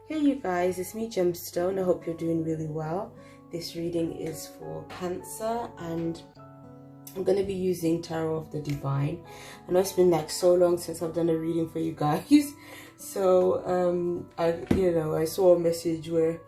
Hey you guys, it's me Gemstone. I hope you're doing really well. This reading is for Cancer and I'm going to be using Tarot of the Divine. I know it's been like so long since I've done a reading for you guys. So I saw a message where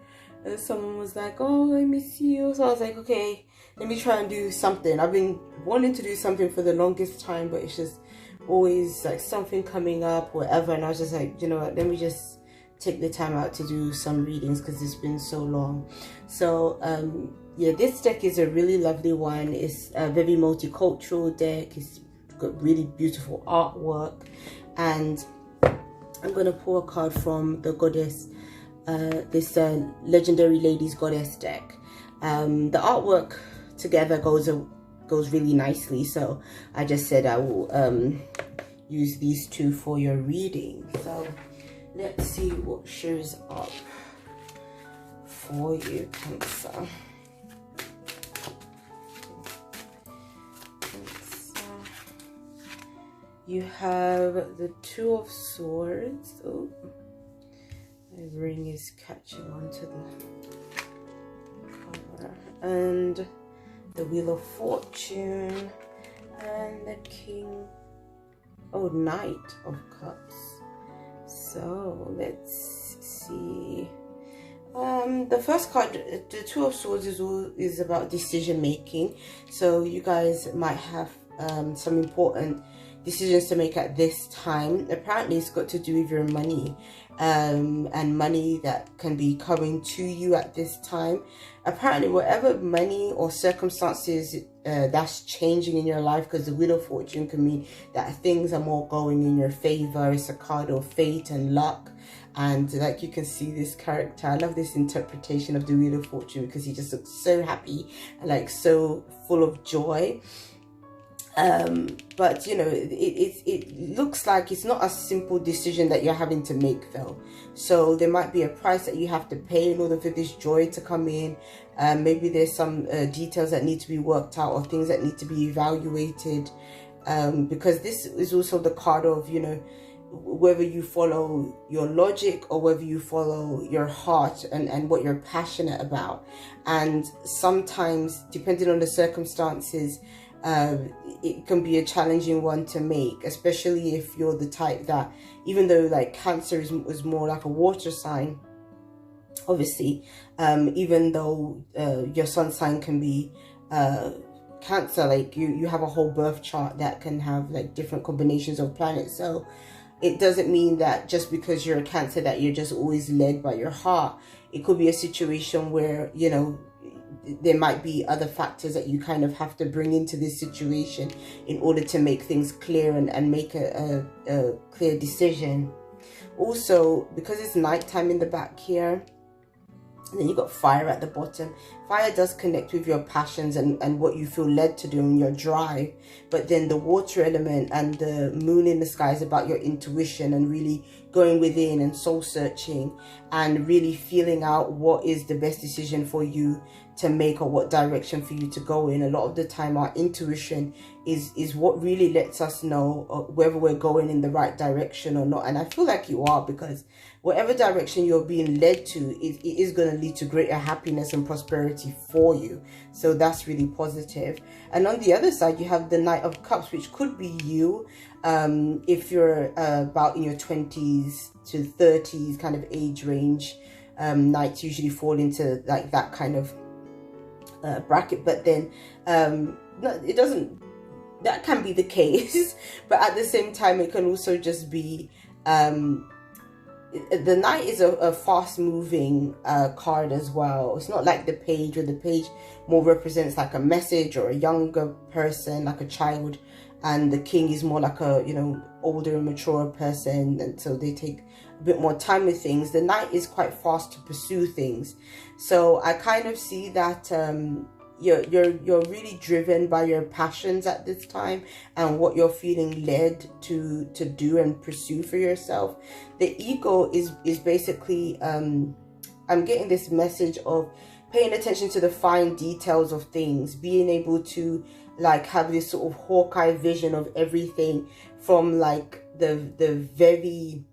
someone was like, oh, I miss you. So I was like, okay, let me try and do something. I've been wanting to do something for the longest time, but it's just always like something coming up, whatever. And I was just like, you know what, let me just take the time out to do some readings because it's been so long. So yeah, this deck is a really lovely one. It's a very multicultural deck. It's got really beautiful artwork, and I'm gonna pull a card from the goddess, this legendary ladies goddess deck. The artwork together goes really nicely, so I just said I will use these two for your reading. So let's see what shows up for you, Cancer. You have the Two of Swords. Oh, my ring is catching onto the cover. And the Wheel of Fortune. And the King. Oh, Knight of Cups. So let's see. The first card, the Two of Swords, is about decision making. So you guys might have some important decisions to make at this time. Apparently it's got to do with your money, and money that can be coming to you at this time. Apparently whatever money or circumstances that's changing in your life, because the Wheel of Fortune can mean that things are more going in your favor. It's a card of fate and luck. And like you can see this character, I love this interpretation of the Wheel of Fortune because he just looks so happy and like so full of joy. But you know, it looks like it's not a simple decision that you're having to make though. So there might be a price that you have to pay in order for this joy to come in. Maybe there's some details that need to be worked out or things that need to be evaluated, because this is also the card of, you know, whether you follow your logic or whether you follow your heart and what you're passionate about. And sometimes, depending on the circumstances, it can be a challenging one to make, especially if you're the type that, even though like Cancer is more like a water sign, obviously, even though your sun sign can be Cancer, like you have a whole birth chart that can have like different combinations of planets. So it doesn't mean that just because you're a Cancer that you're just always led by your heart. It could be a situation where, you know, there might be other factors that you kind of have to bring into this situation in order to make things clear and make a clear decision. Also, because it's nighttime in the back here, and then you got fire at the bottom. Fire does connect with your passions and what you feel led to do and your drive. But then the water element and the moon in the sky is about your intuition and really going within and soul searching and really feeling out what is the best decision for you to make or what direction for you to go in. A lot of the time our intuition is what really lets us know whether we're going in the right direction or not. And I feel like you are, because whatever direction you're being led to, it is going to lead to greater happiness and prosperity for you. So that's really positive. And on the other side, you have the Knight of Cups, which could be you, if you're about in your 20s to 30s kind of age range. Knights usually fall into like that kind of bracket, but then no, it doesn't, that can be the case. But at the same time, it can also just be the Knight is a fast-moving card as well. It's not like the Page, where the Page more represents like a message or a younger person, like a child, and the King is more like a, you know, older and mature person, and so they take a bit more time with things. The Knight is quite fast to pursue things, so I kind of see that you're really driven by your passions at this time and what you're feeling led to do and pursue for yourself. The ego is basically I'm getting this message of paying attention to the fine details of things, being able to like have this sort of Hawkeye vision of everything, from like the very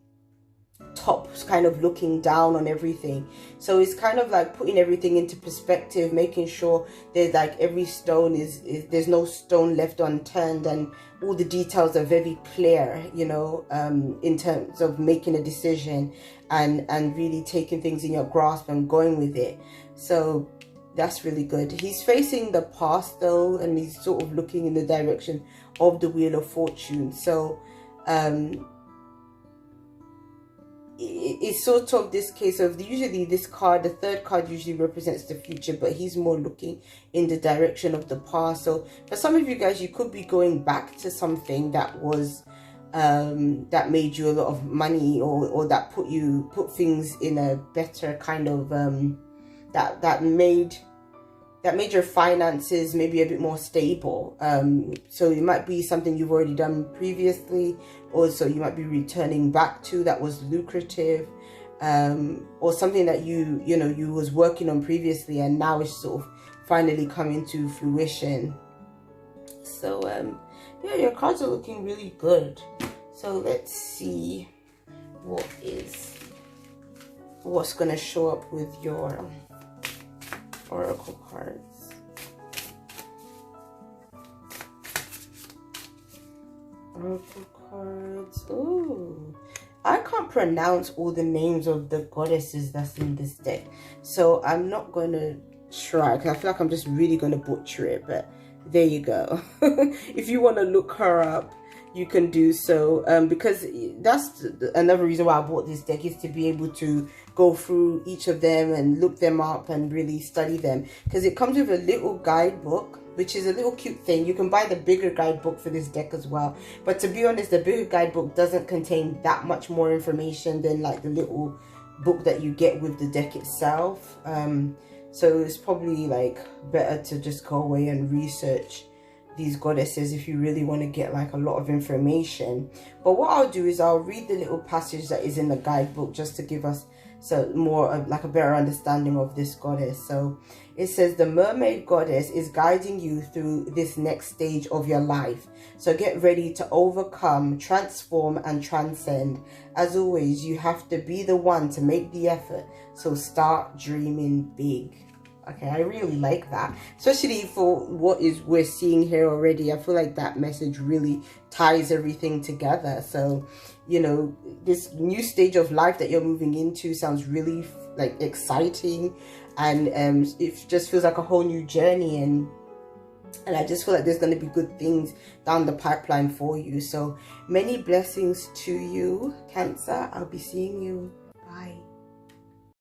top, kind of looking down on everything. So it's kind of like putting everything into perspective, making sure there's like every stone is there's no stone left unturned, and all the details are very clear, you know, in terms of making a decision and really taking things in your grasp and going with it. So that's really good. He's facing the past though, and he's sort of looking in the direction of the Wheel of Fortune. So it's sort of this case of, usually this card, the third card usually represents the future, but he's more looking in the direction of the past. So for some of you guys, you could be going back to something that was that made you a lot of money, or that put things in a better kind of that made your finances maybe a bit more stable. So it might be something you've already done previously, also you might be returning back to that was lucrative, or something that you was working on previously and now it's sort of finally coming to fruition. So yeah, your cards are looking really good. So let's see what's gonna show up with your oracle cards. Oracle cards. Oh, I can't pronounce all the names of the goddesses that's in this deck, so I'm not gonna try, because I feel like I'm just really gonna butcher it. But there you go. If you want to look her up, you can do so, because that's another reason why I bought this deck, is to be able to go through each of them and look them up and really study them, because it comes with a little guidebook, which is a little cute thing. You can buy the bigger guidebook for this deck as well, but to be honest, the bigger guidebook doesn't contain that much more information than like the little book that you get with the deck itself. So it's probably like better to just go away and research these goddesses if you really want to get like a lot of information. But what I'll do is I'll read the little passage that is in the guidebook, just to give us more of like a better understanding of this goddess. So it says, the mermaid goddess is guiding you through this next stage of your life, so get ready to overcome, transform and transcend. As always, you have to be the one to make the effort, so start dreaming big. Okay, I really like that, especially for what we're seeing here already. I feel like that message really ties everything together. So, you know, this new stage of life that you're moving into sounds really like exciting, and it just feels like a whole new journey, and I just feel like there's going to be good things down the pipeline for you. So many blessings to you, Cancer. I'll be seeing you